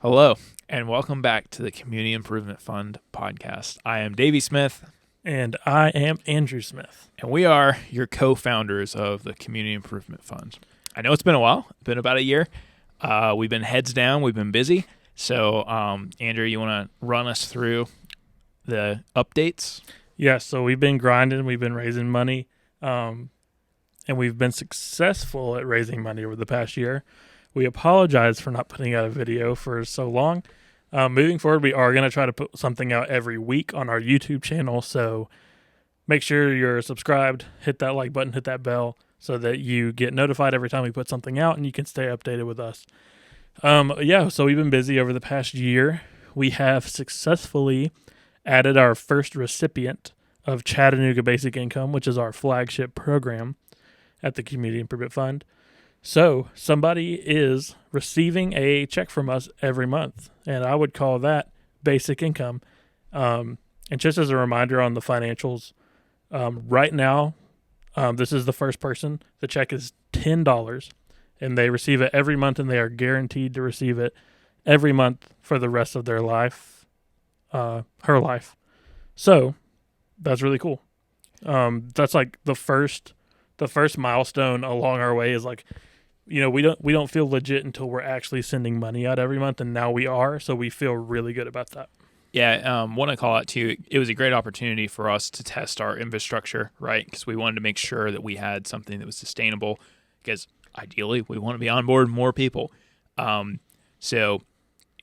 Hello, and welcome back to the Community Improvement Fund podcast. I am Davey Smith, And I am Andrew Smith. and we are your co-founders of the Community Improvement Fund. I know it's been a while, been about a year. We've been heads down, we've been busy. So, Andrew, you want to run us through the updates? Yes, so we've been grinding, we've been raising money, and we've been successful at raising money over the past year. We apologize for not putting out a video for so long. Moving forward, we are going to try to put something out every week on our YouTube channel, so make sure you're subscribed, hit that like button, hit that bell, so that you get notified every time we put something out and you can stay updated with us. So we've been busy over the past year. We have successfully added our first recipient of Chattanooga Basic Income, which is our flagship program at the Community Improvement Fund. So somebody is receiving a check from us every month, and I would call that basic income. And just as a reminder on the financials, right now, this is the first person. The check is $10, and they receive it every month, and they are guaranteed to receive it every month for the rest of their life, her life. So that's really cool. That's like the first milestone along our way is like, we don't feel legit until we're actually sending money out every month, and now we are, so we feel really good about that. Yeah, want to call out too, it was a great opportunity for us to test our infrastructure, right? Because we wanted to make sure that we had something that was sustainable, because ideally we want to be on board more people. So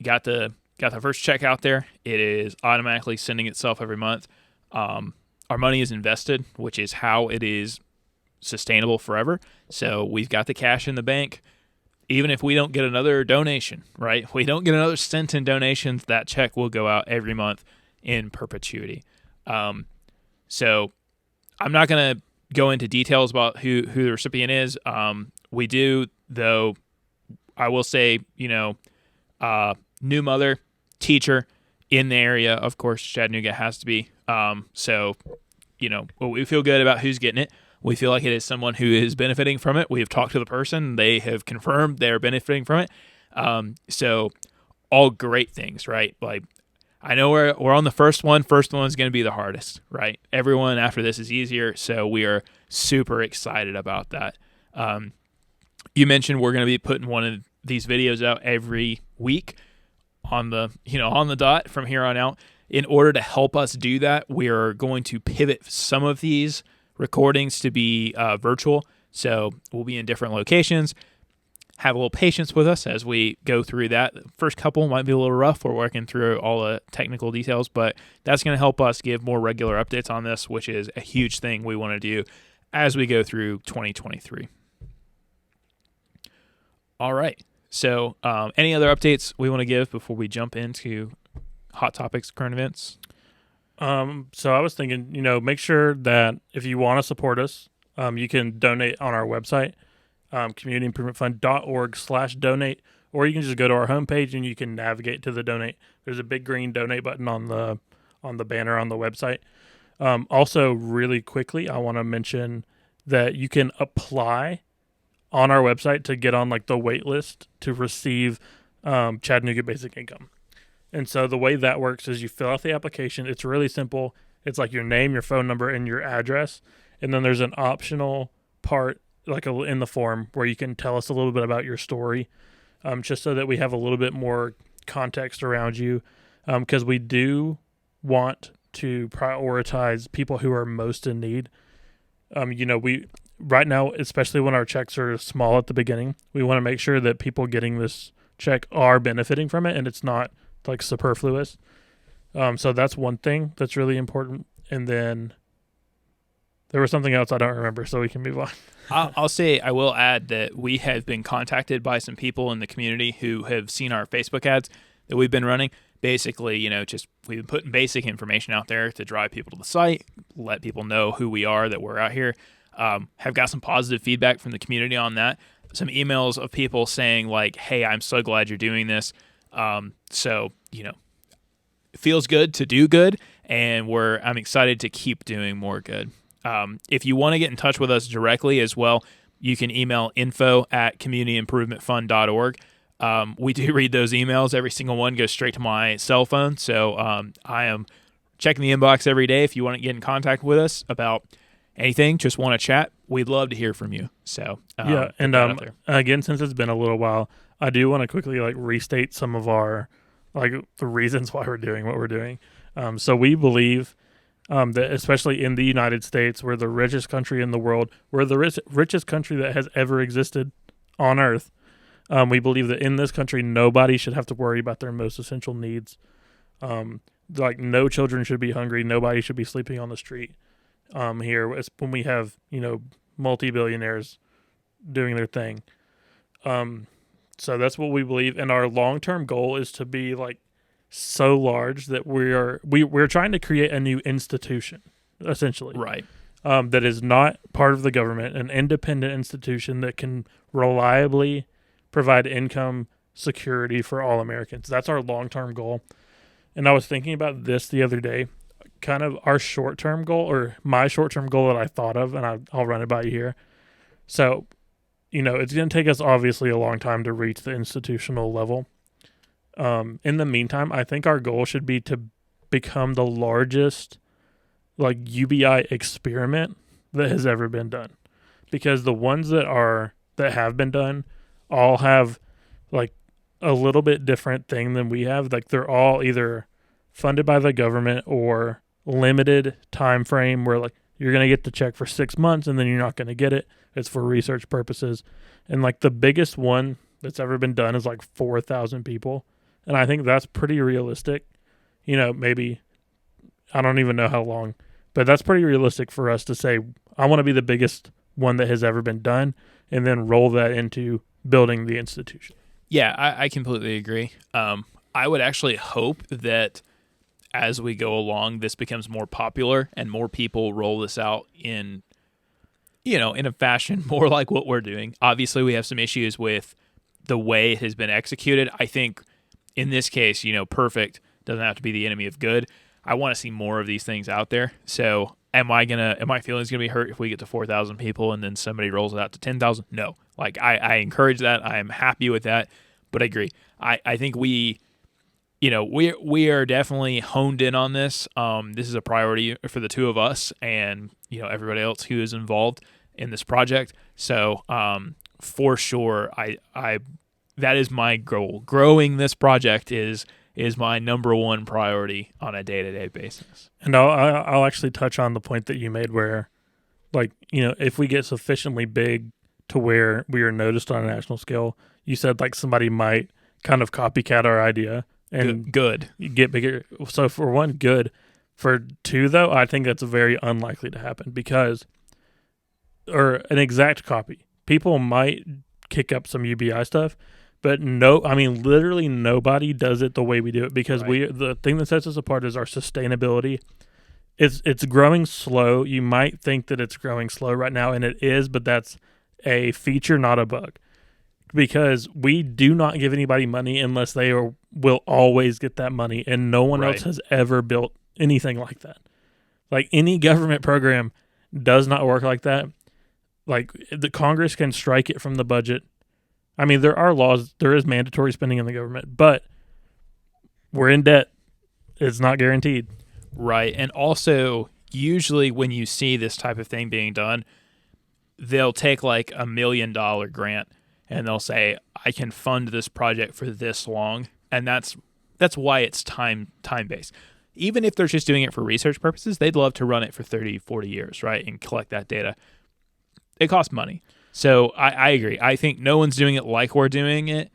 got the first check out there. It is automatically sending itself every month. Our money is invested, which is how it is sustainable forever. So we've got the cash in the bank. Even if we don't get another donation, right? If we don't get another cent in donations, that check will go out every month in perpetuity. So I'm not going to go into details about who the recipient is. We do, though, I will say, new mother, teacher in the area. Of course, Chattanooga has to be. We feel good about who's getting it. We feel like it is someone who is benefiting from it. We have talked to the person. They have confirmed they're benefiting from it. So all great things, right? Like, I know we're on the first one. First one's going to be the hardest, right? Everyone after this is easier. So we are super excited about that. You mentioned we're going to be putting one of these videos out every week on the dot from here on out. In order to help us do that, we are going to pivot some of these recordings to be virtual. So we'll be in different locations. Have a little patience with us as we go through that. The first couple might be a little rough. We're working through all the technical details, but that's going to help us give more regular updates on this, which is a huge thing we want to do as we go through 2023. All right. So any other updates we want to give before we jump into hot topics, current events? So I was thinking, make sure that if you want to support us, you can donate on our website, communityimprovementfund.org/donate, or you can just go to our homepage and you can navigate to the donate. There's a big green donate button on the banner on the website. Also, really quickly, I want to mention that you can apply on our website to get on like the wait list to receive Chattanooga Basic Income. And so the way that works is you fill out the application. It's really simple. It's like your name, your phone number, and your address. And then there's an optional part in the form where you can tell us a little bit about your story, just so that we have a little bit more context around you, because we do want to prioritize people who are most in need. We right now, especially when our checks are small at the beginning, we want to make sure that people getting this check are benefiting from it and it's not like superfluous. So that's one thing that's really important. And then there was something else I don't remember, so we can move on. I will add that we have been contacted by some people in the community who have seen our Facebook ads that we've been running. Basically, we've been putting basic information out there to drive people to the site, let people know who we are, that we're out here. Have got some positive feedback from the community on that. Some emails of people saying like, hey, I'm so glad you're doing this. It feels good to do good, and I'm excited to keep doing more good. If you want to get in touch with us directly as well, you can email info@communityimprovementfund.org. We do read those emails. Every single one goes straight to my cell phone. So I am checking the inbox every day. If you want to get in contact with us about anything, just want to chat, we'd love to hear from you. So yeah, and again, since it's been a little while, I do want to quickly restate some of our the reasons why we're doing what we're doing. So we believe that especially in the United States, we're the richest country in the world. We're the richest country that has ever existed on Earth. We believe that in this country, nobody should have to worry about their most essential needs. No children should be hungry. Nobody should be sleeping on the street. Here, when we have multi-billionaires doing their thing. So that's what we believe, and our long-term goal is to be so large that we're trying to create a new institution, essentially. Right. That is not part of the government, an independent institution that can reliably provide income security for all Americans. That's our long-term goal. And I was thinking about this the other day, kind of our short-term goal, or my short-term goal that I thought of, and I'll run it by you here. So, it's going to take us obviously a long time to reach the institutional level. In the meantime, I think our goal should be to become the largest UBI experiment that has ever been done, because the ones that have been done all have a little bit different thing than we have. They're all either funded by the government or limited time frame where you're going to get the check for 6 months and then you're not going to get it. It's for research purposes. And the biggest one that's ever been done is 4,000 people. And I think that's pretty realistic. Maybe, I don't even know how long, but that's pretty realistic for us to say, I want to be the biggest one that has ever been done, and then roll that into building the institution. Yeah, I completely agree. I would actually hope that as we go along, this becomes more popular and more people roll this out in a fashion more like what we're doing. Obviously, we have some issues with the way it has been executed. I think in this case, perfect doesn't have to be the enemy of good. I want to see more of these things out there. So am my feelings going to be hurt if we get to 4,000 people and then somebody rolls it out to 10,000? No. I encourage that. I am happy with that, but I agree. I think we are definitely honed in on this. This is a priority for the two of us and, everybody else who is involved in this project. So, for sure, I that is my goal. Growing this project is my number one priority on a day-to-day basis. And I'll actually touch on the point that you made where, if we get sufficiently big to where we are noticed on a national scale, you said somebody might kind of copycat our idea and good get bigger. So for one, good. For two, though, I think that's very unlikely to happen or an exact copy. People might kick up some UBI stuff, but literally nobody does it the way we do it, because right. The thing that sets us apart is our sustainability. It's growing slow. You might think that it's growing slow right now, and it is, but that's a feature, not a bug, because we do not give anybody money unless they will always get that money, and no one else has ever built anything like that. Any government program does not work like that. The Congress can strike it from the budget. There are laws, there is mandatory spending in the government, but we're in debt. It's not guaranteed. Right. And also, usually when you see this type of thing being done, they'll take $1 million grant and they'll say, I can fund this project for this long. And that's why it's time based. Even if they're just doing it for research purposes, they'd love to run it for 30, 40 years, right? And collect that data. It costs money. So I agree. I think no one's doing it like we're doing it.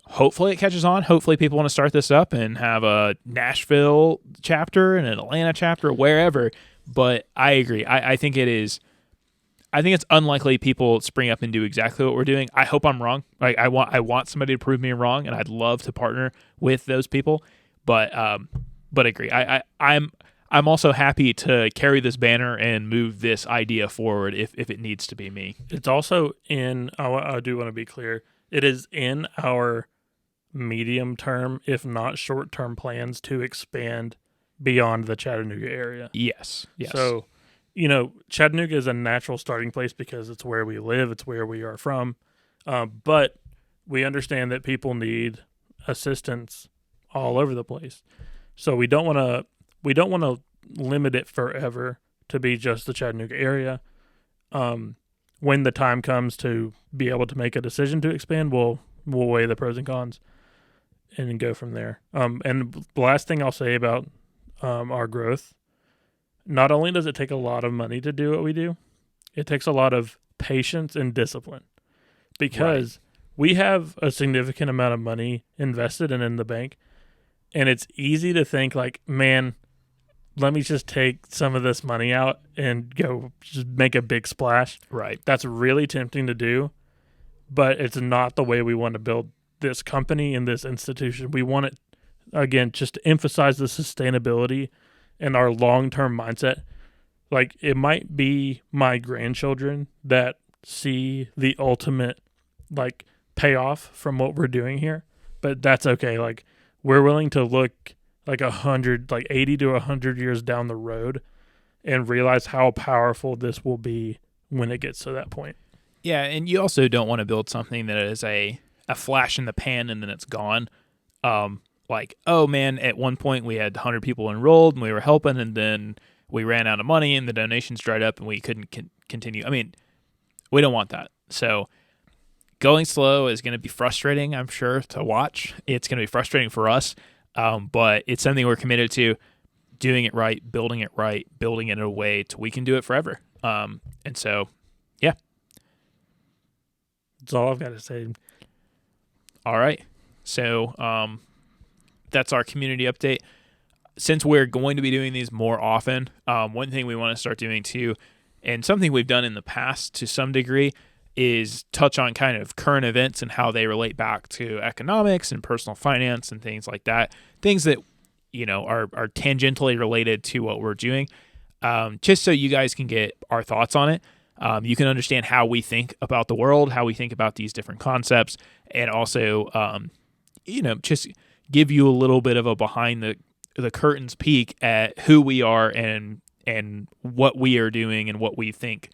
Hopefully it catches on. Hopefully people want to start this up and have a Nashville chapter and an Atlanta chapter, wherever. But I agree. I think it is. I think it's unlikely people spring up and do exactly what we're doing. I hope I'm wrong. I want somebody to prove me wrong, and I'd love to partner with those people. But I agree. I'm also happy to carry this banner and move this idea forward if it needs to be me. It's also I do want to be clear, it is in our medium term, if not short term plans to expand beyond the Chattanooga area. Yes. So, Chattanooga is a natural starting place because it's where we live, it's where we are from. But we understand that people need assistance all over the place. So we don't want to limit it forever to be just the Chattanooga area. When the time comes to be able to make a decision to expand, we'll weigh the pros and cons and go from there. And the last thing I'll say about our growth, not only does it take a lot of money to do what we do, it takes a lot of patience and discipline, because we have a significant amount of money invested and in the bank, and it's easy to think like, man, let me just take some of this money out and go just make a big splash. Right. That's really tempting to do, but it's not the way we want to build this company and this institution. We want it, again, just to emphasize the sustainability and our long-term mindset. Like, it might be my grandchildren that see the ultimate, like, payoff from what we're doing here, but that's okay. Like, we're willing to look like 80 to 100 years down the road and realize how powerful this will be when it gets to that point. Yeah, and you also don't want to build something that is a flash in the pan and then it's gone. Like, oh man, at one point we had 100 people enrolled and we were helping, and then we ran out of money and the donations dried up and we couldn't continue. I mean, we don't want that. So going slow is going to be frustrating, I'm sure, to watch. It's going to be frustrating for us, but it's something we're committed to, doing it right, building it in a way to we can do it forever. And so, yeah. That's all I've got to say. All right. So that's our community update. Since we're going to be doing these more often, one thing we want to start doing too, and something we've done in the past to some degree, is touch on kind of current events and how they relate back to economics and personal finance and things like that. Things that, you know, are tangentially related to what we're doing, just so you guys can get our thoughts on it. You can understand how we think about the world, how we think about these different concepts, and also, just give you a little bit of a behind the curtains peek at who we are and what we are doing and what we think,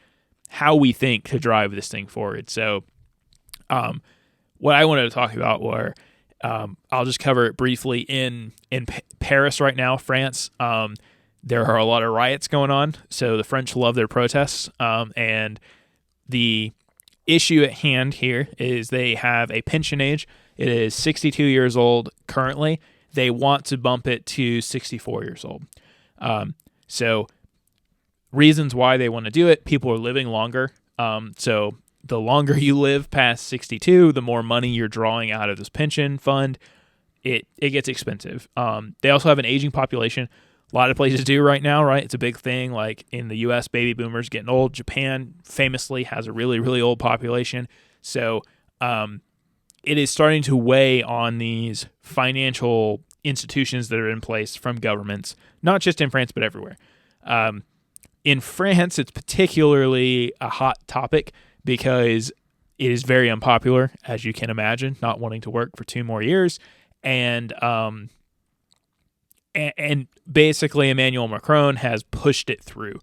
how we think to drive this thing forward. So, what I wanted to talk about were, I'll just cover it briefly. In Paris right now, France, there are a lot of riots going on. So the French love their protests, and the issue at hand here is they have a pension age. It is 62 years old currently. They want to bump it to 64 years old. So reasons why they want to do it: people are living longer. So the longer you live past 62, the more money you're drawing out of this pension fund. It gets expensive. They also have an aging population. A lot of places do right now, right? It's a big thing. Like in the U.S., baby boomers getting old. Japan famously has a really, really old population. So it is starting to weigh on these financial institutions that are in place from governments, not just in France, but everywhere. In France, it's particularly a hot topic because it is very unpopular, as you can imagine, not wanting to work for 2 more years. And basically Emmanuel Macron has pushed it through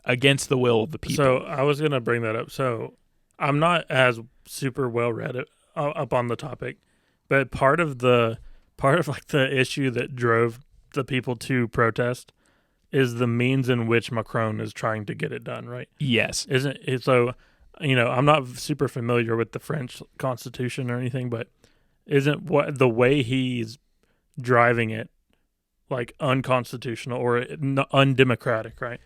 against the will of the people. So I was going to bring that up. So I'm not as super well read up on the topic, but part of the issue that drove the people to protest is the means in which Macron is trying to get it done, right? Yes. Isn't it? So, I'm not super familiar with the French Constitution or anything, but isn't what the way he's driving it like unconstitutional or undemocratic, right?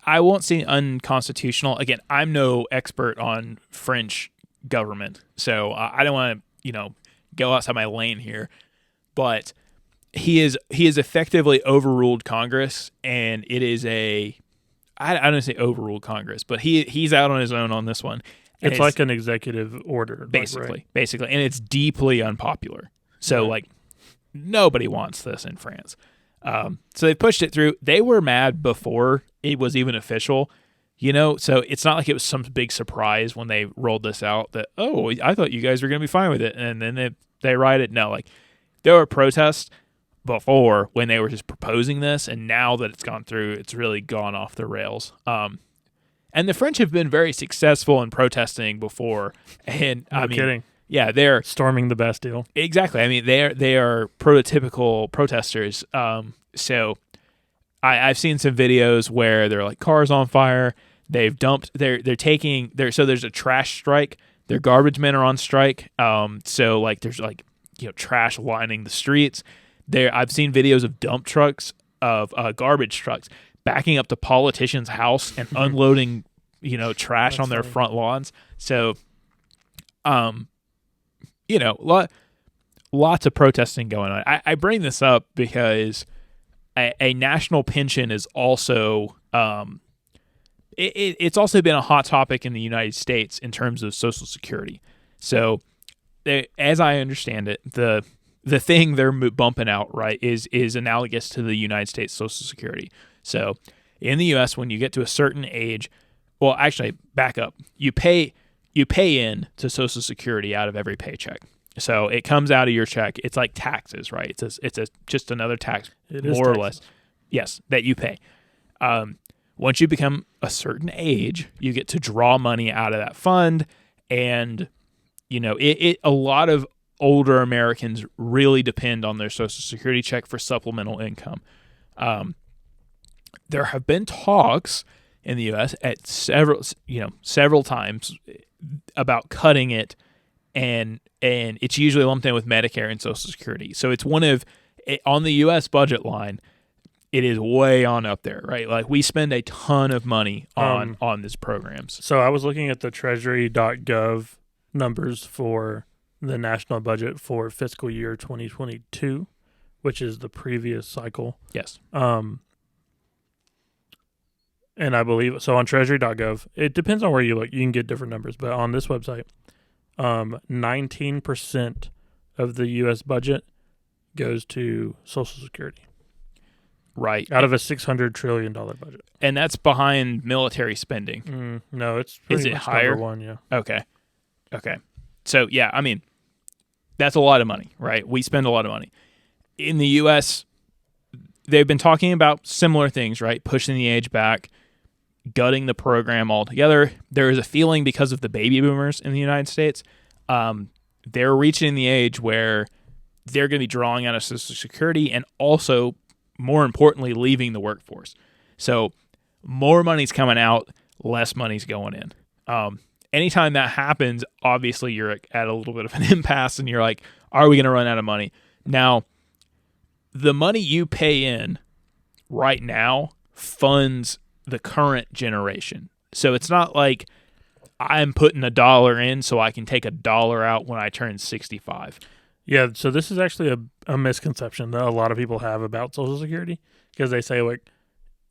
I won't say unconstitutional. Again, I'm no expert on French government, so I don't want to, go outside my lane here. But he is effectively overruled Congress, and it is I don't say overruled Congress, but he's out on his own on this one. It's like an executive order, basically, and it's deeply unpopular. So nobody wants this in France. So they pushed it through. They were mad before it was even official, so it's not like it was some big surprise when they rolled this out that, oh, I thought you guys were going to be fine with it. And then they rioted. No, like there were protests before when they were just proposing this. And now that it's gone through, it's really gone off the rails. And the French have been very successful in protesting before. And no kidding. Yeah, they're storming the Bastille. exactly. I mean, they are prototypical protesters. So I've seen some videos where they're like cars on fire. They've dumped. They're taking. So there's a trash strike. Their garbage men are on strike. So like there's like trash lining the streets. I've seen videos of dump trucks of garbage trucks backing up to politicians' house and unloading trash on their front lawns. So lots of protesting going on. I bring this up because a national pension is also it's also been a hot topic in the United States in terms of Social Security. So, as I understand it, the thing they're bumping out right is analogous to the United States Social Security. So, in the U.S., when you get to a certain age, well, actually, back up. You pay in to Social Security out of every paycheck. So it comes out of your check. It's like taxes, right? It's just another tax, more or less. Yes, that you pay. Once you become a certain age, you get to draw money out of that fund, and a lot of older Americans really depend on their Social Security check for supplemental income. There have been talks in the U.S. at several times about cutting it, and it's usually lumped in with Medicare and Social Security. So it's on the U.S. budget line, it is way on up there, right? Like we spend a ton of money on these programs. So I was looking at the treasury.gov numbers for the national budget for fiscal year 2022, which is the previous cycle. Yes. And I believe, so on treasury.gov, it depends on where you look. You can get different numbers, but on this website, 19% of the U.S. budget goes to Social Security. Right. Out of a $600 trillion budget. And that's behind military spending. No, it's pretty much higher? number one, yeah. Okay. So, yeah, I mean, that's a lot of money, right? We spend a lot of money. In the U.S., they've been talking about similar things, right? Pushing the age back, gutting the program altogether. There is a feeling because of the baby boomers in the United States, they're reaching the age where they're going to be drawing out of Social Security and also, more importantly, leaving the workforce. So more money's coming out, less money's going in. Anytime that happens, obviously you're at a little bit of an impasse and you're like, are we going to run out of money? Now, the money you pay in right now funds the current generation. So it's not like I'm putting $1 in so I can take $1 out when I turn 65. Yeah, so this is actually a misconception that a lot of people have about Social Security, because they say like,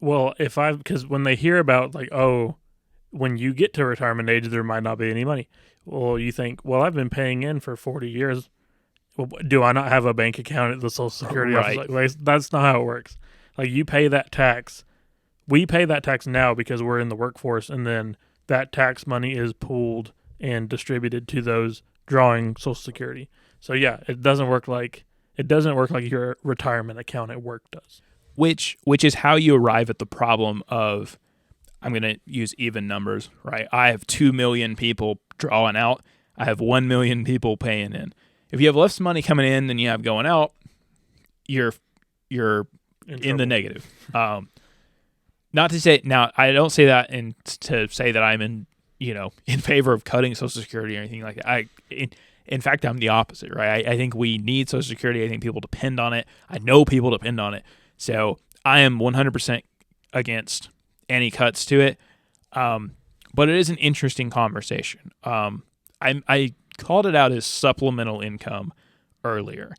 well, because when they hear about like, oh, when you get to retirement age, there might not be any money. Well, you think, well, I've been paying in for 40 years. Well, do I not have a bank account at the Social Security office? Like, that's not how it works. Like, you pay that tax. We pay that tax now because we're in the workforce, and then that tax money is pooled and distributed to those drawing Social Security. So yeah, it doesn't work like your retirement account at work does. Which is how you arrive at the problem of, I'm going to use even numbers, right? I have 2 million people drawing out. I have 1 million people paying in. If you have less money coming in than you have going out, you're in the negative. Not to say, now I don't say that to say that I'm in favor of cutting Social Security or anything like that. In fact, I'm the opposite, right? I think we need Social Security. I think people depend on it. I know people depend on it. So I am 100% against any cuts to it. But it is an interesting conversation. I called it out as supplemental income earlier.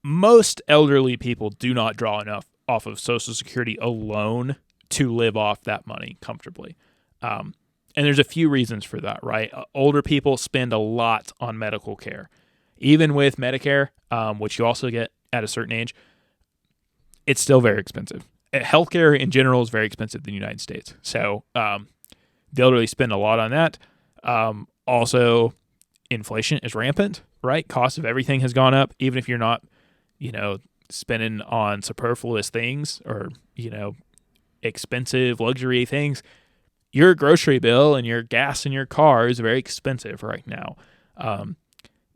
Most elderly people do not draw enough off of Social Security alone to live off that money comfortably. And there's a few reasons for that, right? Older people spend a lot on medical care. Even with Medicare, which you also get at a certain age, it's still very expensive. Healthcare in general is very expensive in the United States. So the elderly spend a lot on that. Also, inflation is rampant, right? Cost of everything has gone up, even if you're not, spending on superfluous things or, expensive luxury things. Your grocery bill and your gas in your car is very expensive right now.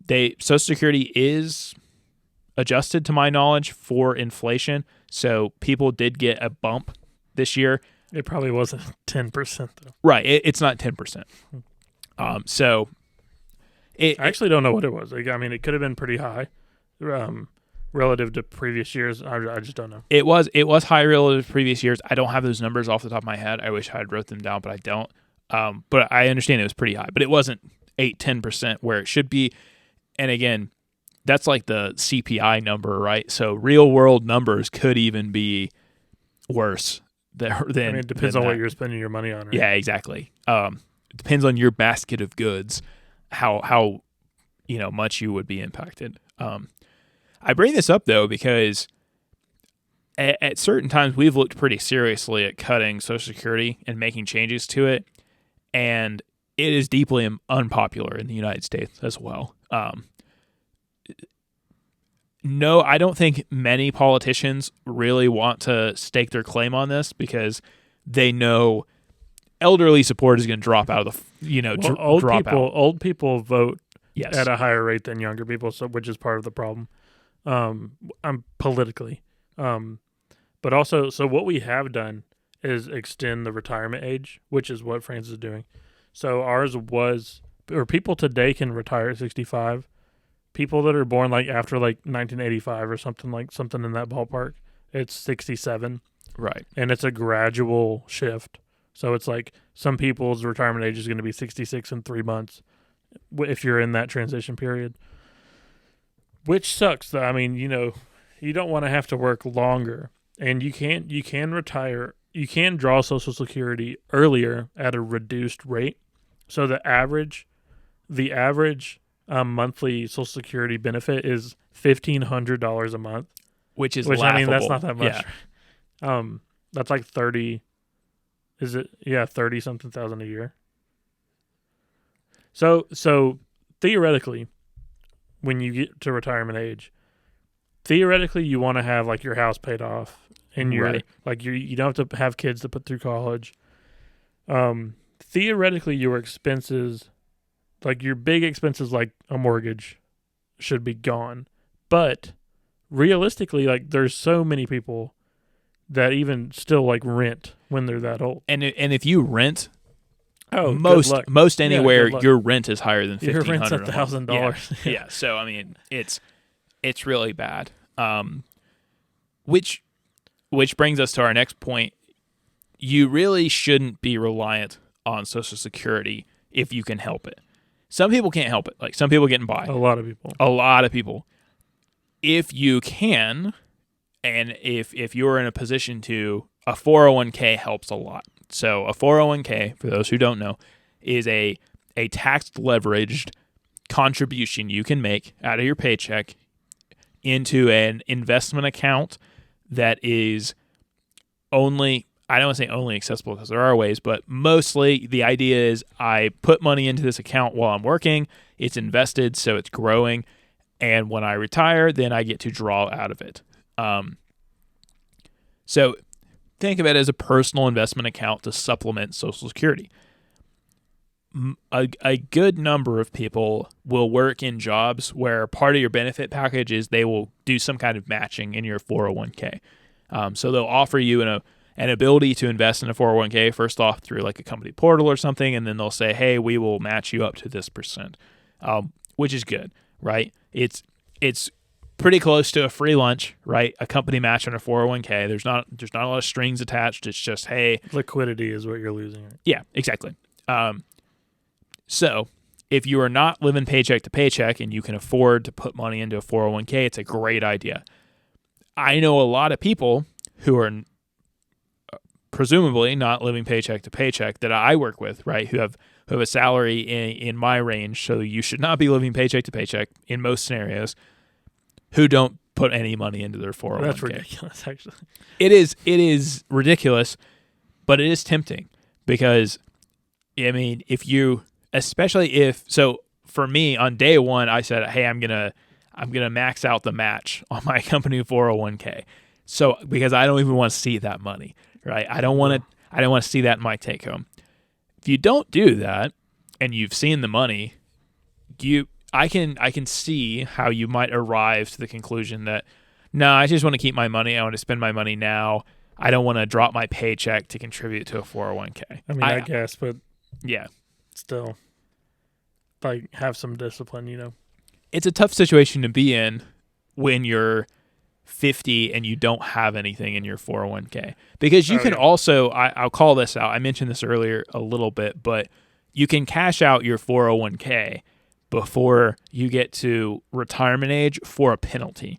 Social Security is adjusted, to my knowledge, for inflation. So people did get a bump this year. It probably wasn't 10% though. Right. It's not 10%. So I actually don't know what it was. Like, I mean, it could have been pretty high relative to previous years. I just don't know. It was high relative to previous years. I don't have those numbers off the top of my head. I wish I had wrote them down, but I don't. But I understand it was pretty high, but it wasn't 8-10% where it should be. And again, that's like the CPI number, right? So real world numbers could even be worse than. I mean, it depends on what you're spending your money on. Right? Yeah, exactly. It depends on your basket of goods, how much you would be impacted. I bring this up though because at certain times we've looked pretty seriously at cutting Social Security and making changes to it, and it is deeply unpopular in the United States as well. No, I don't think many politicians really want to stake their claim on this because they know elderly support is going to drop out of the old people vote yes. at a higher rate than younger people, so which is part of the problem. Politically, but also, so what we have done is extend the retirement age, which is what France is doing. So ours was, or people today can retire at 65. People that are born like after like 1985 or something in that ballpark, it's 67. Right. And it's a gradual shift. So it's like some people's retirement age is going to be 66 in 3 months if you're in that transition period, which sucks. Though. I mean, you don't want to have to work longer, and you can retire. You can draw Social Security earlier at a reduced rate. So the average monthly Social Security benefit is $1,500 a month, which laughable. I mean, that's not that much. Yeah. That's like 30. Is it? Yeah, 30 something thousand a year. So theoretically, when you get to retirement age, theoretically you want to have like your house paid off, and you don't have to have kids to put through college. Theoretically, your expenses, like your big expenses, like a mortgage, should be gone. But realistically, like there's so many people that even still like rent when they're that old. And if you rent, most anywhere, your rent is higher than $1,500. Your rent's $1,000. Yeah. So I mean, it's really bad. Which brings us to our next point. You really shouldn't be reliant on Social Security if you can help it. Some people can't help it. Like some people getting by. A lot of people. If you can, and if you're in a position to, a 401k helps a lot. So a 401k, for those who don't know, is a tax leveraged contribution you can make out of your paycheck into an investment account that is only, I don't want to say only accessible because there are ways, but mostly the idea is I put money into this account while I'm working. It's invested, so it's growing. And when I retire, then I get to draw out of it. So think of it as a personal investment account to supplement Social Security. A good number of people will work in jobs where part of your benefit package is they will do some kind of matching in your 401k. So they'll offer you an ability to invest in a 401k, first off through like a company portal or something, and then they'll say, hey, we will match you up to this percent, which is good, right? It's pretty close to a free lunch, right? A company match on a 401k. There's not a lot of strings attached. It's just, hey. Liquidity is what you're losing. Yeah, exactly. So if you are not living paycheck to paycheck and you can afford to put money into a 401k, it's a great idea. I know a lot of people who are presumably not living paycheck to paycheck that I work with, right, who have a salary in my range, so you should not be living paycheck to paycheck in most scenarios, who don't put any money into their 401k. That's ridiculous, actually. It is ridiculous, but it is tempting because, I mean, so for me on day one, I said, hey, I'm gonna max out the match on my company 401k. So because I don't even want to see that money, right? I don't want to see that in my take home. If you don't do that and you've seen the money, I can see how you might arrive to the conclusion that, no, I just want to keep my money. I want to spend my money now. I don't want to drop my paycheck to contribute to a 401k. I mean, I guess, but yeah, still, like, have some discipline, you know. It's a tough situation to be in when you're 50 and you don't have anything in your 401k, because you can also, I'll call this out. I mentioned this earlier a little bit, but you can cash out your 401k before you get to retirement age for a penalty.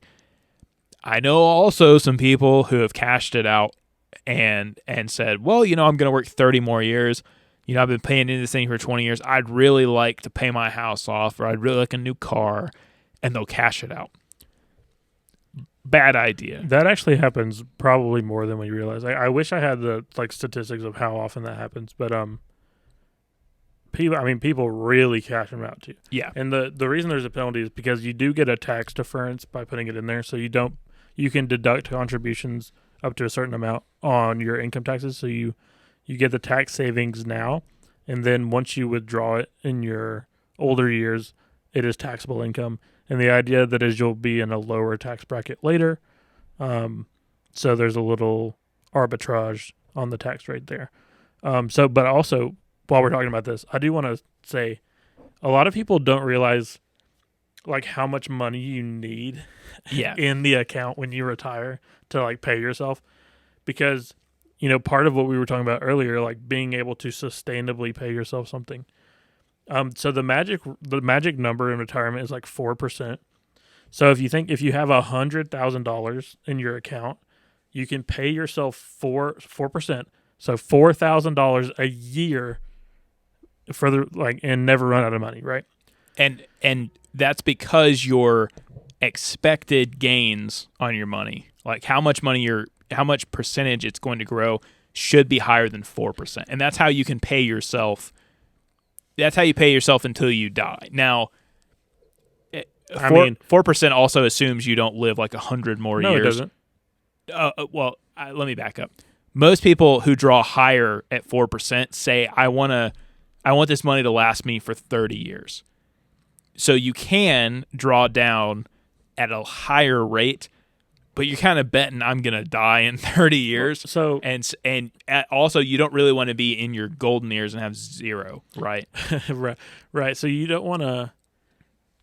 I know also some people who have cashed it out and said, well, I'm going to work 30 more years. I've been paying into this thing for 20 years. I'd really like to pay my house off, or I'd really like a new car, and they'll cash it out. Bad idea. That actually happens probably more than we realize. I wish I had the statistics of how often that happens, but people really cash them out too. Yeah. And the reason there's a penalty is because you do get a tax deference by putting it in there, so you can deduct contributions up to a certain amount on your income taxes, so you get the tax savings now, and then once you withdraw it in your older years, it is taxable income. And the idea that is you'll be in a lower tax bracket later, so there's a little arbitrage on the tax rate there. But also, while we're talking about this, I do want to say a lot of people don't realize like how much money you need in the account when you retire to like pay yourself, because part of what we were talking about earlier, like being able to sustainably pay yourself something. So the magic number in retirement is like 4%. So if you have $100,000 in your account, you can pay yourself 4%. So $4,000 a year and never run out of money, right? And that's because your expected gains on your money, like how much percentage it's going to grow, should be higher than 4%. And that's how you can pay yourself. That's how you pay yourself until you die. Now, 4% also assumes you don't live like 100 more years. No, it doesn't. Let me back up. Most people who draw higher at 4% say, I want this money to last me for 30 years. So you can draw down at a higher rate, but you're kind of betting I'm going to die in 30 years. So and also you don't really want to be in your golden years and have zero, right? right. So you don't want to.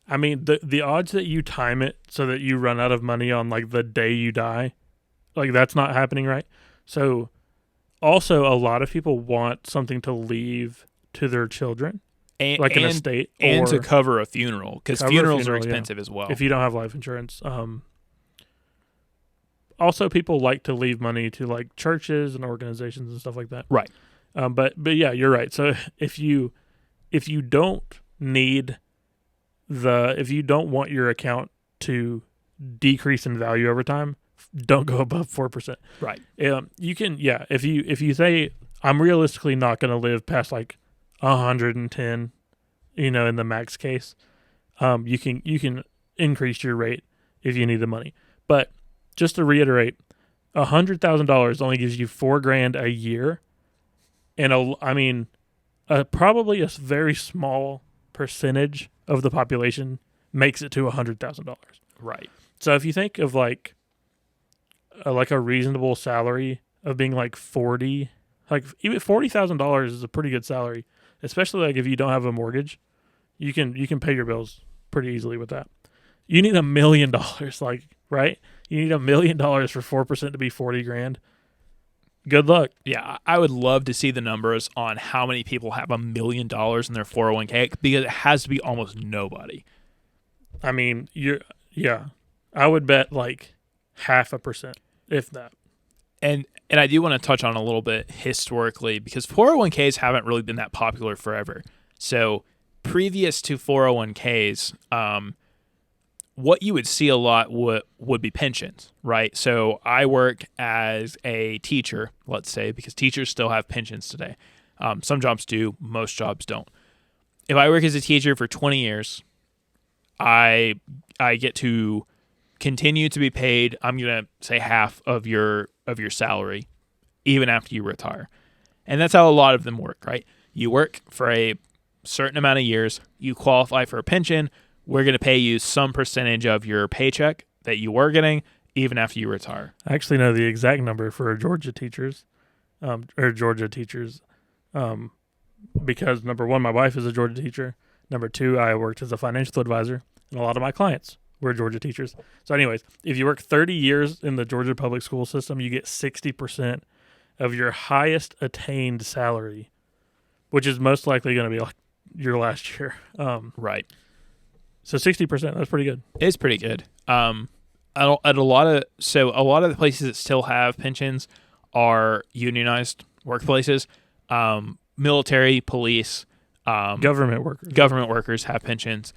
I mean, the odds that you time it so that you run out of money on like the day you die, like that's not happening, right? So also a lot of people want something to leave to their children, like an estate, and to cover a funeral, because funerals are expensive as well. If you don't have life insurance. Also, people like to leave money to like churches and organizations and stuff like that. Right. But yeah, you're right. So if you don't want your account to decrease in value over time, don't go above 4%. Right. You can, if you say I'm realistically not going to live past like 110, in the max case, you can increase your rate if you need the money. But just to reiterate, $100,000 only gives you $4,000 a year, and probably a very small percentage of the population makes it to $100,000. Right. So if you think of like a reasonable salary of being like 40, like even $40,000 is a pretty good salary, especially like if you don't have a mortgage, you can pay your bills pretty easily with that. You need $1 million, like, right? You need $1 million for 4% to be $40,000. Good luck. Yeah, I would love to see the numbers on how many people have $1 million in their 401k, because it has to be almost nobody. I mean, I would bet like 0.5%, if that. And I do want to touch on a little bit historically, because 401ks haven't really been that popular forever. So previous to 401ks, what you would see a lot would be pensions, right? So I work as a teacher, let's say, because teachers still have pensions today. Some jobs do, most jobs don't. If I work as a teacher for 20 years, I get to continue to be paid, I'm going to say half of your salary, even after you retire. And that's how a lot of them work, right? You work for a certain amount of years, you qualify for a pension. we're going to pay you some percentage of your paycheck that you were getting even after you retire. I actually know the exact number for Georgia teachers, because number one, my wife is a Georgia teacher. Number two, I worked as a financial advisor, and a lot of my clients were Georgia teachers. So anyways, if you work 30 years in the Georgia public school system, you get 60% of your highest attained salary, which is most likely going to be like your last year. Right. So 60%, that's pretty good. It's pretty good. At a lot of the places that still have pensions are unionized workplaces. Military, police, Government workers have pensions.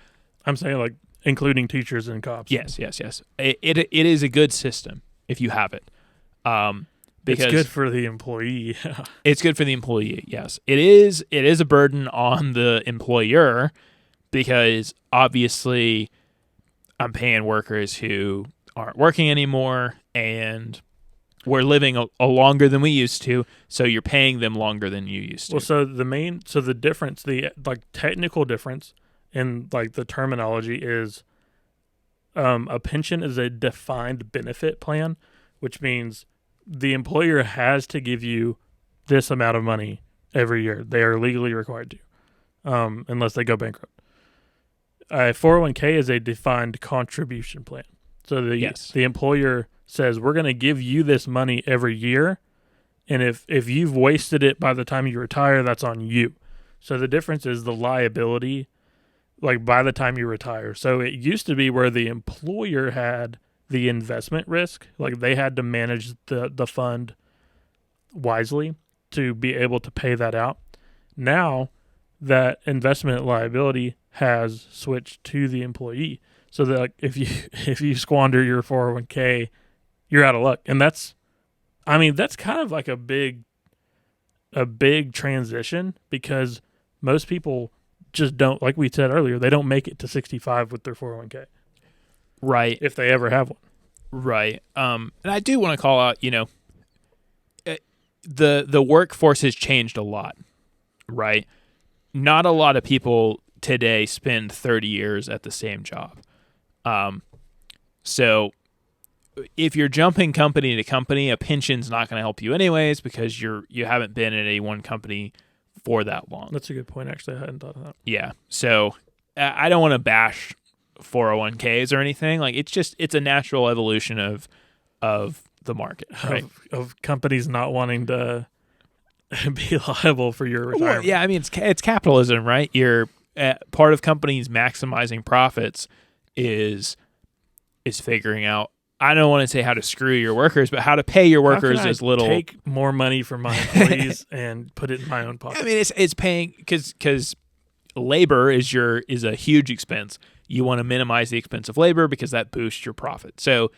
I'm saying like including teachers and cops. Yes. It is a good system if you have it. Because it's good for the employee. It's good for the employee. Yes, it is. It is a burden on the employer because obviously I'm paying workers who aren't working anymore, and we're living a longer than we used to. So you're paying them longer than you used to. Well, so the difference, the like technical difference in like the terminology is, a pension is a defined benefit plan, which means the employer has to give you this amount of money every year. They are legally required to, unless they go bankrupt. A 401k is a defined contribution plan. So the employer says, we're going to give you this money every year, and if you've wasted it by the time you retire, that's on you. So the difference is the liability, like by the time you retire. So it used to be where the employer had the investment risk, like they had to manage the fund wisely to be able to pay that out. Now that investment liability has switched to the employee, so that like, if you squander your 401k, you're out of luck. And that's kind of like a big transition, because most people just don't, like we said earlier, they don't make it to 65 with their 401k. Right. If they ever have one. Right. And I do want to call out, the workforce has changed a lot, right? Not a lot of people today spend 30 years at the same job. So if you're jumping company to company, a pension's not going to help you anyways, because you haven't been at any one company for that long. That's a good point. Actually, I hadn't thought of that. Yeah. So I don't want to bash 401ks or anything. Like it's a natural evolution of the market, right? Of companies not wanting to be liable for your retirement. Well, yeah, I mean it's capitalism, right? You're part of companies maximizing profits is figuring out, I don't want to say how to screw your workers, but how to pay your workers as little. Take more money from my employees and put it in my own pocket. I mean, it's paying because labor is a huge expense. You want to minimize the expense of labor because that boosts your profit. So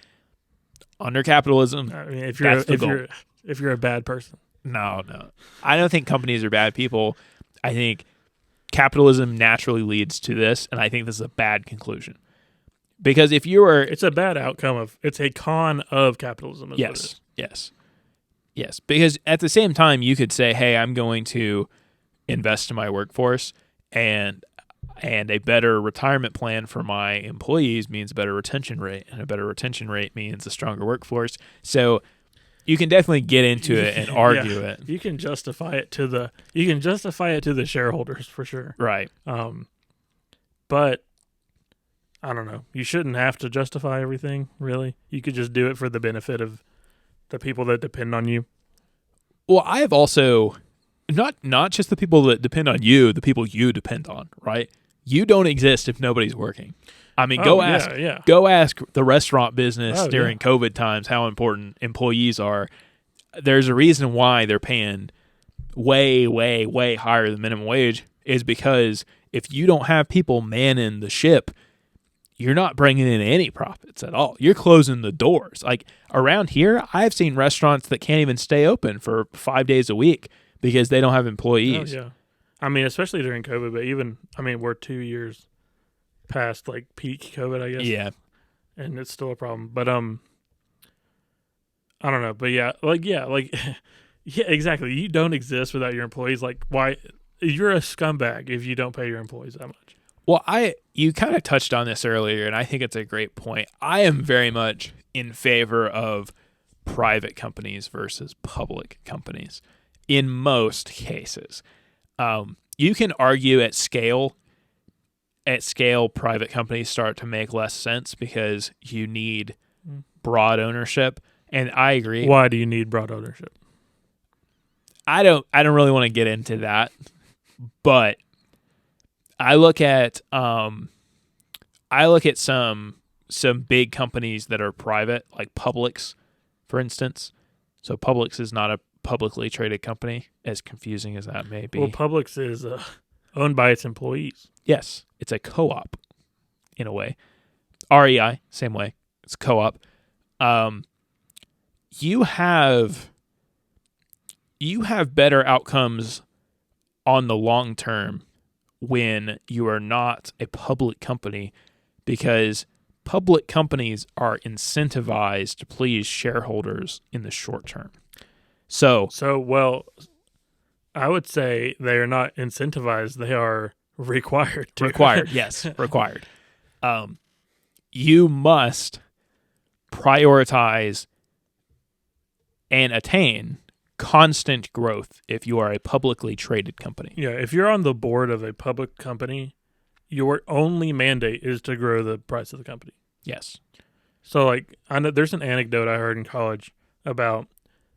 under capitalism, I mean, if you're a bad person. No. I don't think companies are bad people. I think capitalism naturally leads to this, and I think this is a bad conclusion. Because if you were... It's a bad outcome it's a con of capitalism. Yes. Because at the same time, you could say, hey, I'm going to invest in my workforce, and a better retirement plan for my employees means a better retention rate, and a better retention rate means a stronger workforce. So you can definitely get into it and argue it. You can justify it to the shareholders for sure. Right. But I don't know. You shouldn't have to justify everything, really. You could just do it for the benefit of the people that depend on you. Well, I have also not just the people that depend on you, the people you depend on, right? You don't exist if nobody's working. I mean, go ask the restaurant business during COVID times how important employees are. There's a reason why they're paying way, way, way higher than minimum wage, is because if you don't have people manning the ship, you're not bringing in any profits at all. You're closing the doors. Like around here, I've seen restaurants that can't even stay open for 5 days a week because they don't have employees. Oh, yeah. I mean, especially during COVID, but we're 2 years past like peak COVID, I guess. Yeah. And it's still a problem. But I don't know. But yeah, exactly. You don't exist without your employees. Like, why? You're a scumbag if you don't pay your employees that much. Well, you kind of touched on this earlier, and I think it's a great point. I am very much in favor of private companies versus public companies in most cases. You can argue at scale, private companies start to make less sense because you need broad ownership, and I agree. Why do you need broad ownership? I don't really want to get into that, but I look at some big companies that are private, like Publix, for instance. So Publix is not a publicly traded company, as confusing as that may be. Well, Publix is owned by its employees. Yes, it's a co-op in a way. REI, same way. It's co-op. You have better outcomes on the long term when you are not a public company, because public companies are incentivized to please shareholders in the short term. So well, I would say they are not incentivized; they are required to. Required, yes, required. You must prioritize and attain constant growth if you are a publicly traded company. Yeah, if you're on the board of a public company, your only mandate is to grow the price of the company. Yes. So, like, I know there's an anecdote I heard in college about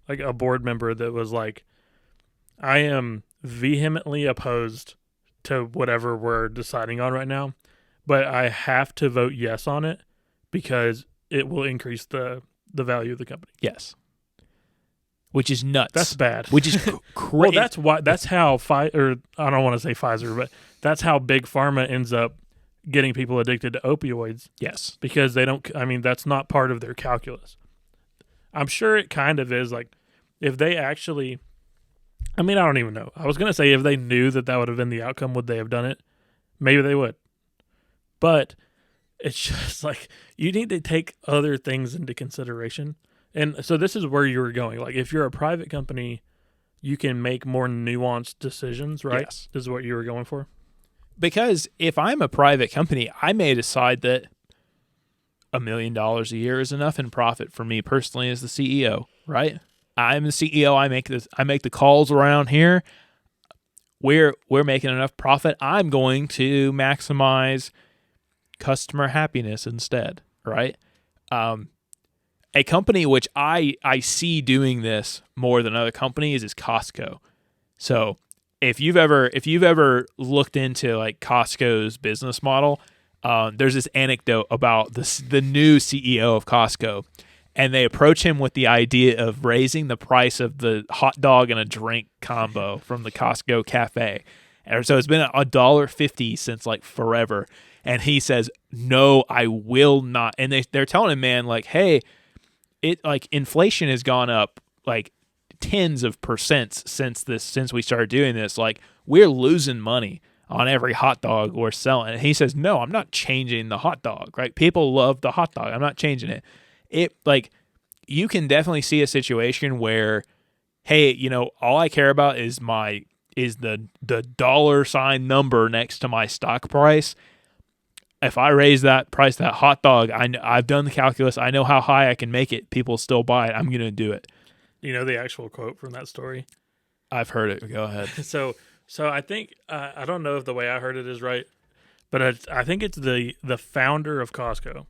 like a board member that was like, I am vehemently opposed to whatever we're deciding on right now, but I have to vote yes on it because it will increase the value of the company. Yes. Which is nuts. That's bad. Which is crazy. Well, that's how I don't want to say Pfizer, but that's how Big Pharma ends up getting people addicted to opioids. Yes. Because that's not part of their calculus. I'm sure it kind of is. Like, if they actually, I don't even know. I was going to say if they knew that would have been the outcome, would they have done it? Maybe they would. But it's just like, you need to take other things into consideration. And so this is where you were going. Like, if you're a private company, you can make more nuanced decisions, right? Yes. This is what you were going for? Because if I'm a private company, I may decide that $1 million a year is enough in profit for me personally as the CEO, right? I'm the CEO. I make the calls around here. We're making enough profit. I'm going to maximize customer happiness instead, right? A company which I see doing this more than other companies is Costco. So if you've ever looked into like Costco's business model, there's this anecdote about the new CEO of Costco, and they approach him with the idea of raising the price of the hot dog and a drink combo from the Costco cafe. And so it's been $1.50 since like forever. And he says, no, I will not. And they're telling him, man, like, hey, inflation has gone up like tens of percents since we started doing this. Like, we're losing money on every hot dog we're selling. And he says, no, I'm not changing the hot dog, right? People love the hot dog. I'm not changing it. You can definitely see a situation where, hey, all I care about is the dollar sign number next to my stock price. If I raise that price, that hot dog, I've done the calculus. I know how high I can make it. People still buy it. I'm going to do it. You know the actual quote from that story? I've heard it. Go ahead. So I think, I don't know if the way I heard it is right, but I think it's the founder of Costco.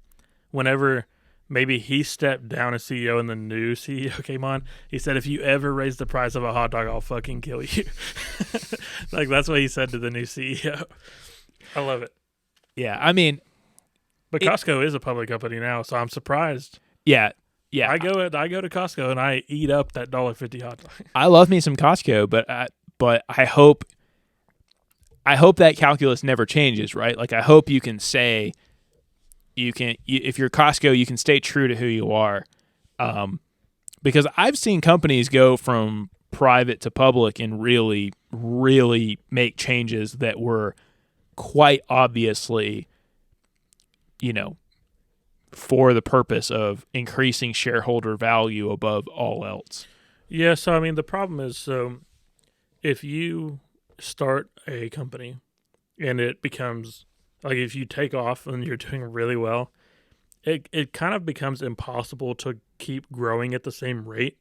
Whenever maybe he stepped down as CEO and the new CEO came on, he said, if you ever raise the price of a hot dog, I'll fucking kill you. Like, that's what he said to the new CEO. I love it. Yeah, but Costco is a public company now, so I'm surprised. Yeah. I go to Costco and I eat up that $1.50 hot dog. I love me some Costco, but I hope that calculus never changes, right? Like, I hope you can say if you're Costco, you can stay true to who you are, because I've seen companies go from private to public and really, really make changes that were quite obviously, for the purpose of increasing shareholder value above all else. Yeah, so the problem is, if you start a company and it becomes like if you take off and you're doing really well, it kind of becomes impossible to keep growing at the same rate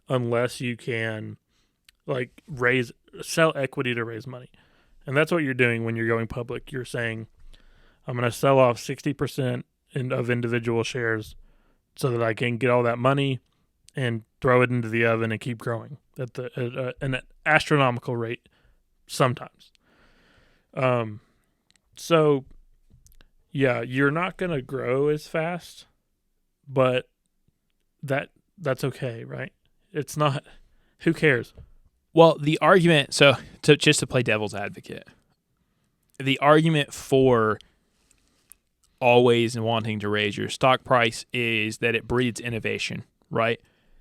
unless you can like sell equity to raise money. And that's what you're doing when you're going public. You're saying, I'm going to sell off 60% of individual shares so that I can get all that money and throw it into the oven and keep growing at an astronomical rate sometimes. So, yeah, you're not going to grow as fast, but that's okay, right? It's not. Who cares? Well, the argument, just to play devil's advocate, the argument for always wanting to raise your stock price is that it breeds innovation, right?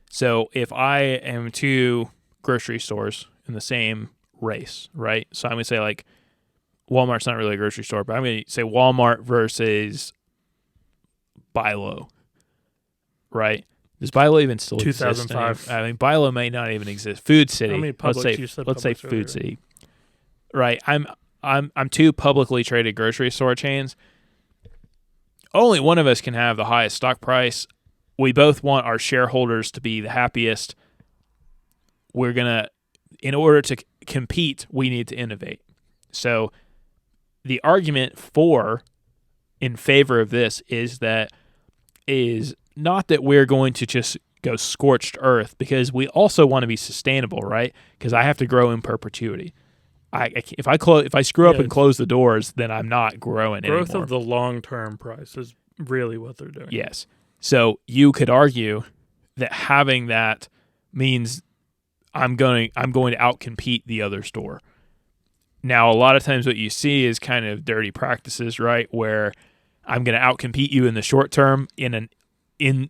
So if I am two grocery stores in the same race, right? So I'm going to say like Walmart's not really a grocery store, but I'm going to say Walmart versus Bilo, right? Does Bilo even still exist? 2005. I mean, Bilo may not even exist. Food City. How many let's say Publix Food earlier? City. Right. I'm two publicly traded grocery store chains. Only one of us can have the highest stock price. We both want our shareholders to be the happiest. In order to compete, we need to innovate. So the argument in favor of this is not that we're going to just go scorched earth, because we also want to be sustainable, right? Because I have to grow in perpetuity. If I screw up and close the doors, then I'm not growing anymore. Growth of the long-term price is really what they're doing. Yes. So you could argue that having that means I'm going to outcompete the other store. Now, a lot of times what you see is kind of dirty practices, right? Where I'm going to outcompete you in the short term in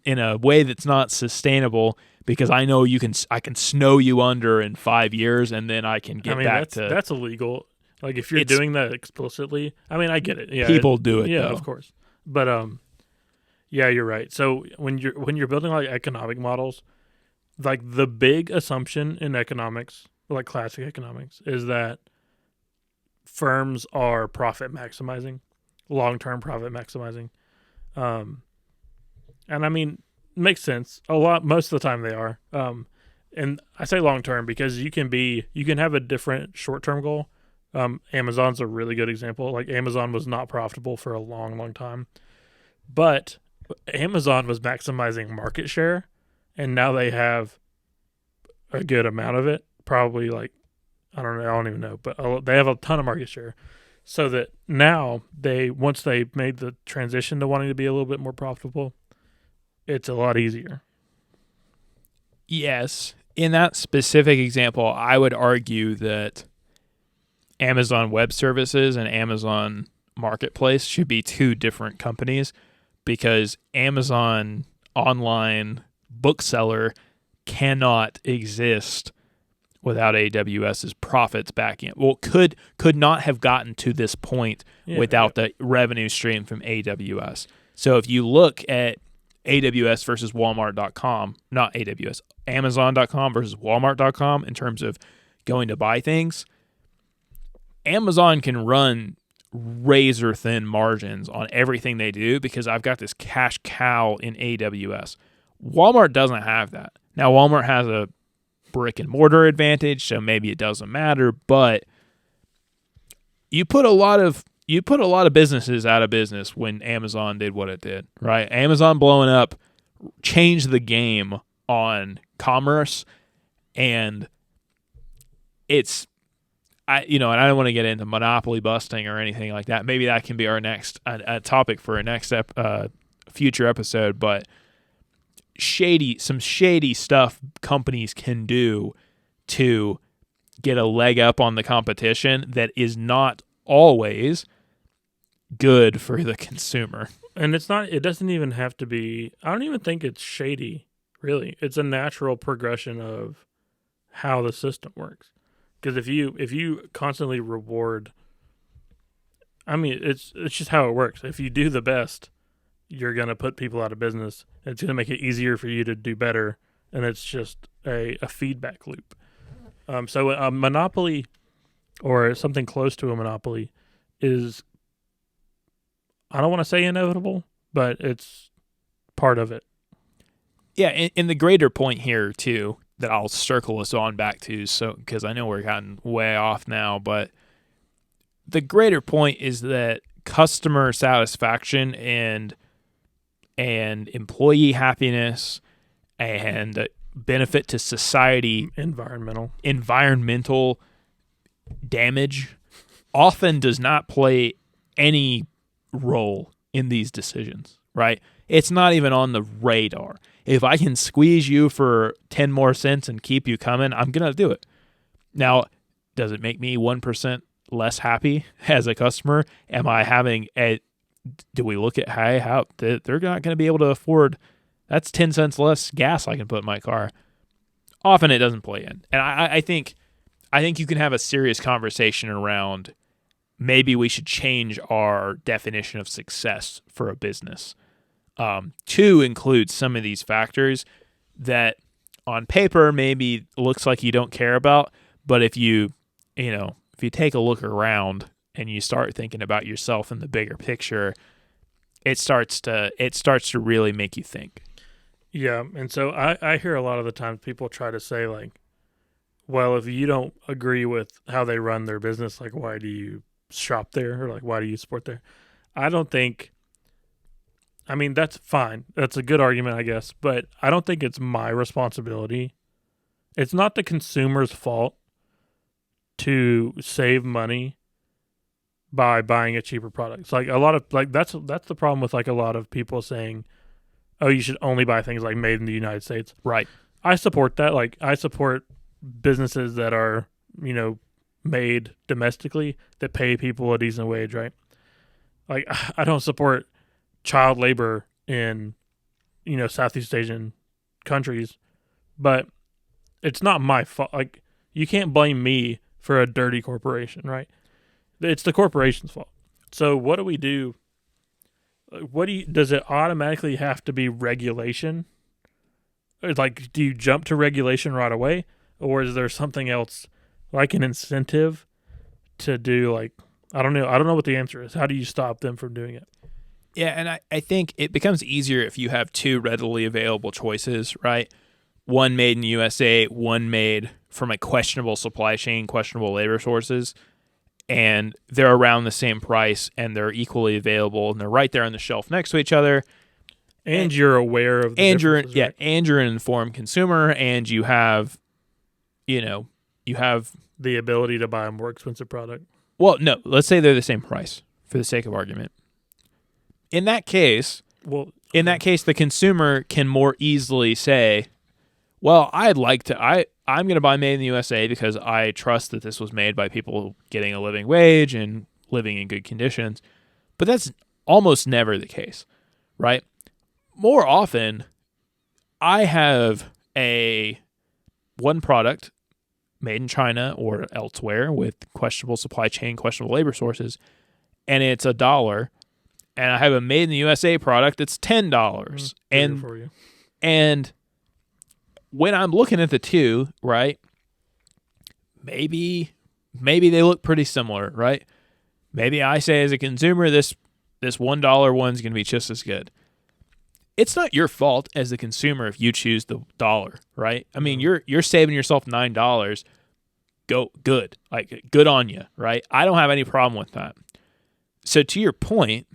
a way that's not sustainable, because I know I can snow you under in 5 years, and then I can get back to... That's illegal. Like, if you're doing that explicitly, I mean, I get it. Yeah, people do it, yeah, though. of course. But yeah, you're right. So when you're building like economic models, like the big assumption in economics, like classic economics, is that firms are profit maximizing, long-term profit maximizing. And I mean, makes sense. Most of the time they are. And I say long-term because you can have a different short-term goal. Amazon's a really good example. Like, Amazon was not profitable for a long, long time, but Amazon was maximizing market share, and now they have a good amount of it. Probably like, I don't even know, but they have a ton of market share. So that now once they made the transition to wanting to be a little bit more profitable, it's a lot easier. Yes. In that specific example, I would argue that Amazon Web Services and Amazon Marketplace should be two different companies, because Amazon online bookseller cannot exist without AWS's profits backing it. Well, could not have gotten to this point without the revenue stream from AWS. So if you look at AWS versus Walmart.com, not AWS, Amazon.com versus Walmart.com in terms of going to buy things, Amazon can run razor thin margins on everything they do because I've got this cash cow in AWS. Walmart doesn't have that. Now, Walmart has a brick and mortar advantage, so maybe it doesn't matter, but you put a lot of businesses out of business when Amazon did what it did, right? Amazon blowing up changed the game on commerce, and and I don't want to get into monopoly busting or anything like that. Maybe that can be our next topic for a next future episode, but some shady stuff companies can do to get a leg up on the competition that is not always good for the consumer. And it doesn't even have to be, I don't even think it's shady, really. It's a natural progression of how the system works. Because if you constantly reward, I mean, it's just how it works. If you do the best, you're going to put people out of business. It's going to make it easier for you to do better, and it's just a feedback loop. So a monopoly, or something close to a monopoly, is I don't want to say inevitable, but it's part of it. Yeah, and the greater point here too that I'll circle us on back to, so because I know we're gotten way off now, but the greater point is that customer satisfaction and employee happiness and benefit to society, environmental damage often does not play any role in these decisions, right? It's not even on the radar. If I can squeeze you for 10 more cents and keep you coming, I'm going to do it. Now, does it make me 1% less happy as a customer? Am I having do we look at how they're not going to be able to afford, that's 10 cents less gas I can put in my car. Often it doesn't play in. And I think you can have a serious conversation around maybe we should change our definition of success for a business to include some of these factors that on paper maybe looks like you don't care about, but if you take a look around and you start thinking about yourself in the bigger picture, it starts to really make you think. Yeah, and so I hear a lot of the times people try to say like, well, if you don't agree with how they run their business, like why do you shop there, or like why do you support there? I don't think, I mean, that's fine. That's a good argument, I guess, but I don't think it's my responsibility. It's not the consumer's fault to save money by buying a cheaper product. It's like a lot of like that's the problem with like a lot of people saying, "Oh, you should only buy things like made in the United States." Right. I support that. Like I support businesses that are, made domestically that pay people a decent wage, right? Like I don't support child labor in, Southeast Asian countries, but it's not my fault. Like you can't blame me for a dirty corporation, right? It's the corporation's fault. So what do we do? Does it automatically have to be regulation? Like, do you jump to regulation right away? Or is there something else like an incentive to do like, I don't know. I don't know what the answer is. How do you stop them from doing it? Yeah, and I think it becomes easier if you have two readily available choices, right? One made in the USA, one made from a questionable supply chain, questionable labor sources, and they're around the same price and they're equally available and they're right there on the shelf next to each other. And you're aware of the differences, right? And you're an informed consumer, and you have the ability to buy a more expensive product. Well, no, let's say they're the same price for the sake of argument. In that case, the consumer can more easily say, well, I'm going to buy made in the USA because I trust that this was made by people getting a living wage and living in good conditions. But that's almost never the case, right? More often, I have one product made in China or elsewhere with questionable supply chain, questionable labor sources, and it's $1. And I have a made in the USA product that's $10. And when I'm looking at the two, right, maybe they look pretty similar, right? Maybe I say as a consumer, this $1 one's going to be just as good. It's not your fault as the consumer if you choose the $1, right? I mean, you're saving yourself $9. Go good, like good on you, right? I don't have any problem with that. So to your point,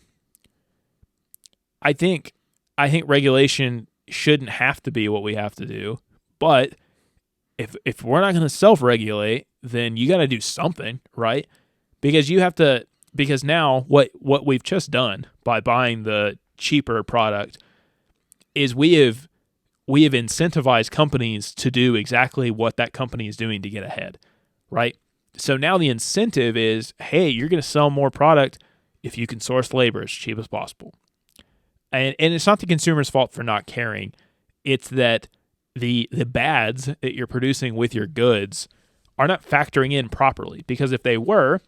I think regulation shouldn't have to be what we have to do, but if we're not going to self-regulate, then you got to do something, right? Because now what we've just done by buying the cheaper product is we have incentivized companies to do exactly what that company is doing to get ahead, right? So now the incentive is, hey, you're going to sell more product if you can source labor as cheap as possible. And it's not the consumer's fault for not caring. It's that the bads that you're producing with your goods are not factoring in properly. Because if they were,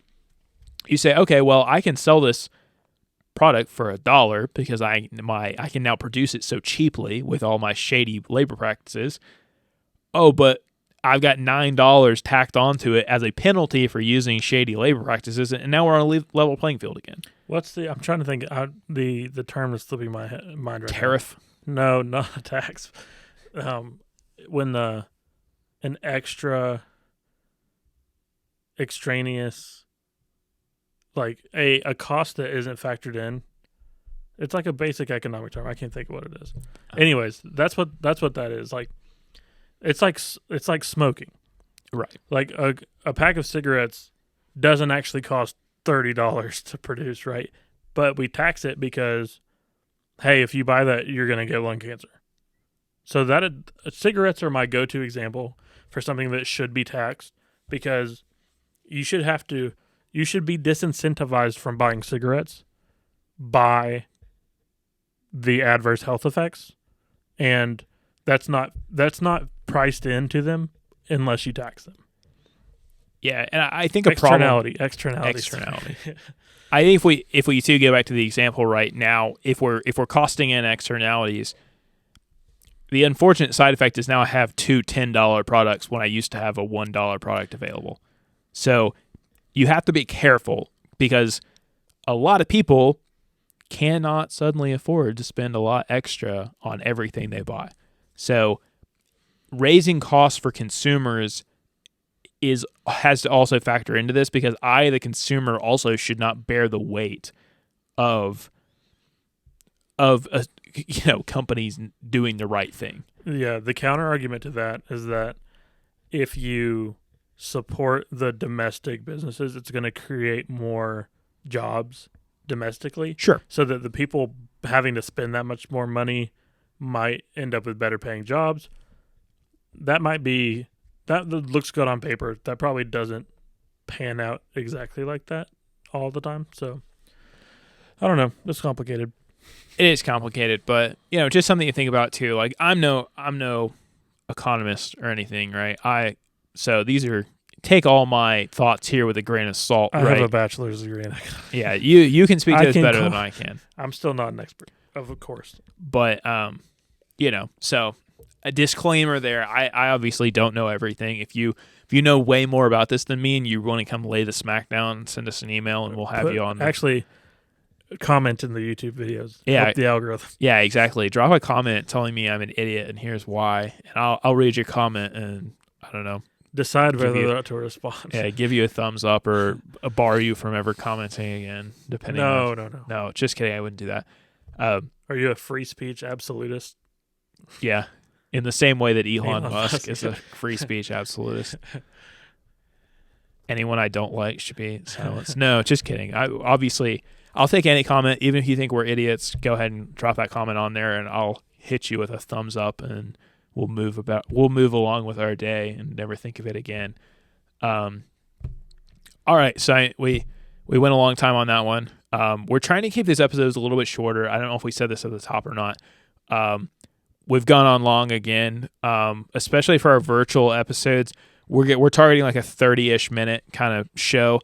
you say, okay, well, I can sell this product for $1 because I can now produce it so cheaply with all my shady labor practices. Oh, but I've got $9 tacked onto it as a penalty for using shady labor practices, and now we're on a level playing field again. I'm trying to think. The term is slipping my mind right Tariff? now. No, not a tax. When an extraneous, like a cost that isn't factored in. It's like a basic economic term. I can't think of what it is. Anyways, that's what that is. Like, it's like smoking. Right. Like a pack of cigarettes doesn't actually cost $30 to produce, right? But we tax it because, hey, if you buy that, you're going to get lung cancer. So cigarettes are my go-to example for something that should be taxed, because you should be disincentivized from buying cigarettes by the adverse health effects, and that's not priced into them unless you tax them. Yeah, and I think externality. I think if we do go back to the example right now, if we're costing in externalities, the unfortunate side effect is now I have two $10 products when I used to have a $1 product available. So you have to be careful, because a lot of people cannot suddenly afford to spend a lot extra on everything they buy. So raising costs for consumers has to also factor into this, because I, the consumer, also should not bear the weight of companies doing the right thing. Yeah, the counter argument to that is that if you support the domestic businesses, it's going to create more jobs domestically. Sure. So that the people having to spend that much more money might end up with better paying jobs. That looks good on paper. That probably doesn't pan out exactly like that all the time. So I don't know. It's complicated. It is complicated, but just something to think about too. Like, I'm no economist or anything, right? So these are, take all my thoughts here with a grain of salt. I have a bachelor's degree in economics. Yeah, you can speak to this better than I can. I'm still not an expert, of course. But so a disclaimer there. I obviously don't know everything. If you know way more about this than me and you want to come lay the smack down, send us an email and we'll have you on. Actually, comment in the YouTube videos. Yeah, help the algorithm. Yeah, exactly. Drop a comment telling me I'm an idiot and here's why, and I'll read your comment and I don't know. Decide whether to respond. Yeah, give you a thumbs up or bar you from ever commenting again, depending. No, just kidding. I wouldn't do that. Are you a free speech absolutist? Yeah, in the same way that Elon Musk is a free speech absolutist. Anyone I don't like should be silenced. No, just kidding. I'll take any comment, even if you think we're idiots. Go ahead and drop that comment on there, and I'll hit you with a thumbs up, and we'll move along with our day and never think of it again. All right, so we went a long time on that one. We're trying to keep these episodes a little bit shorter. I don't know if we said this at the top or not. We've gone on long again, especially for our virtual episodes. We're targeting like a 30-ish minute kind of show.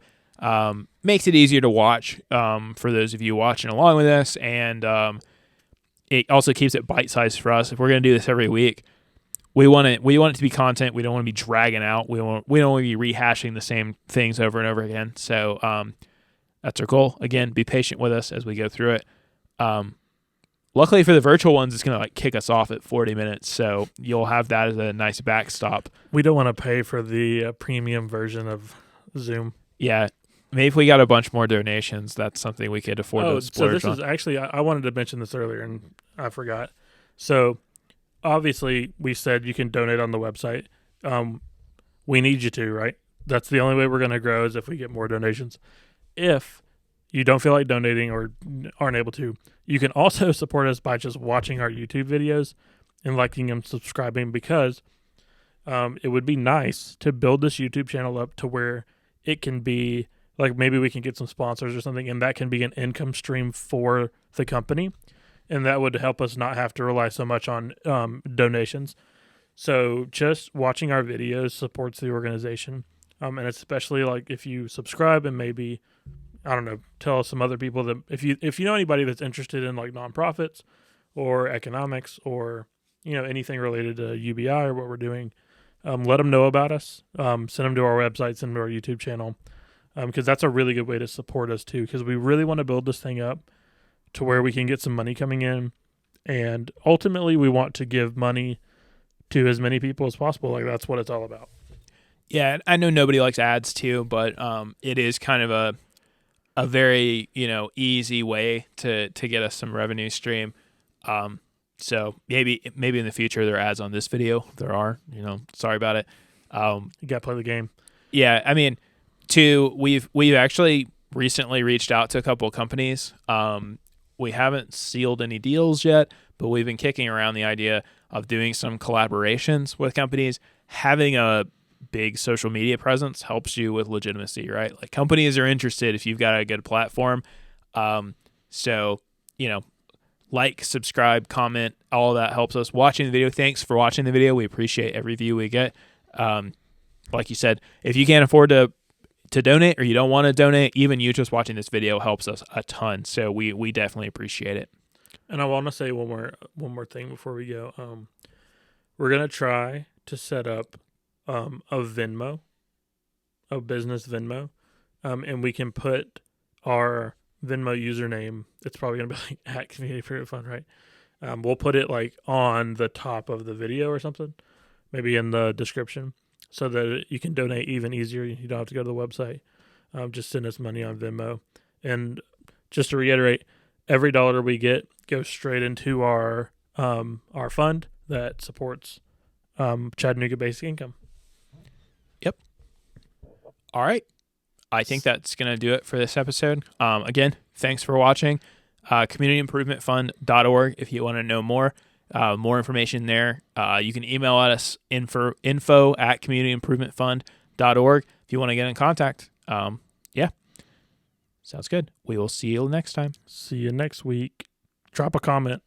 Makes it easier to watch for those of you watching along with us, and it also keeps it bite-sized for us. If we're going to do this every week, we want it to be content. We don't want to be dragging out. We don't want to be rehashing the same things over and over again. So that's our goal. Again, be patient with us as we go through it. Luckily for the virtual ones, it's going to kick us off at 40 minutes, so you'll have that as a nice backstop. We don't want to pay for the premium version of Zoom. Yeah. Maybe if we got a bunch more donations, that's something we could afford to splurge on. So this is actually, I wanted to mention this earlier and I forgot. So obviously we said you can donate on the website. We need you to, right? That's the only way we're going to grow, is if we get more donations. If you don't feel like donating or aren't able to, you can also support us by just watching our YouTube videos and liking and subscribing, because it would be nice to build this YouTube channel up to where it can be, like, maybe we can get some sponsors or something, and that can be an income stream for the company, and that would help us not have to rely so much on donations. So just watching our videos supports the organization, and especially like if you subscribe and maybe, I don't know, tell some other people that if you know anybody that's interested in like nonprofits or economics or anything related to UBI or what we're doing, let them know about us. Send them to our website, send them to our YouTube channel, because that's a really good way to support us too. Because we really want to build this thing up to where we can get some money coming in, and ultimately we want to give money to as many people as possible. Like that's what it's all about. Yeah, I know nobody likes ads too, but it is kind of a very easy way to get us some revenue stream. So maybe in the future there are ads on this video. There are, sorry about it. You got to play the game. Yeah, I mean, we've actually recently reached out to a couple of companies. We haven't sealed any deals yet, but we've been kicking around the idea of doing some collaborations with companies. Having a big social media presence helps you with legitimacy, right? Like companies are interested if you've got a good platform. So, like, subscribe, comment, all of that helps us. Watching the video, thanks for watching the video. We appreciate every view we get. Like you said, if you can't afford to donate or you don't want to donate, even you just watching this video helps us a ton. So we definitely appreciate it. And I want to say one more thing before we go. We're gonna try to set up a Venmo, a business Venmo, and we can put our Venmo username. It's probably gonna be like at Community Improvement Fund, right? We'll put it like on the top of the video or something, maybe in the description, so that you can donate even easier. You don't have to go to the website. Just send us money on Venmo. And just to reiterate, every dollar we get goes straight into our fund that supports Chattanooga Basic Income. Yep. All right. I think that's going to do it for this episode. Again, thanks for watching. CommunityImprovementFund.org if you want to know more. More information there. You can email us info@communityimprovementfund.org if you want to get in contact. Yeah. Sounds good. We will see you next time. See you next week. Drop a comment.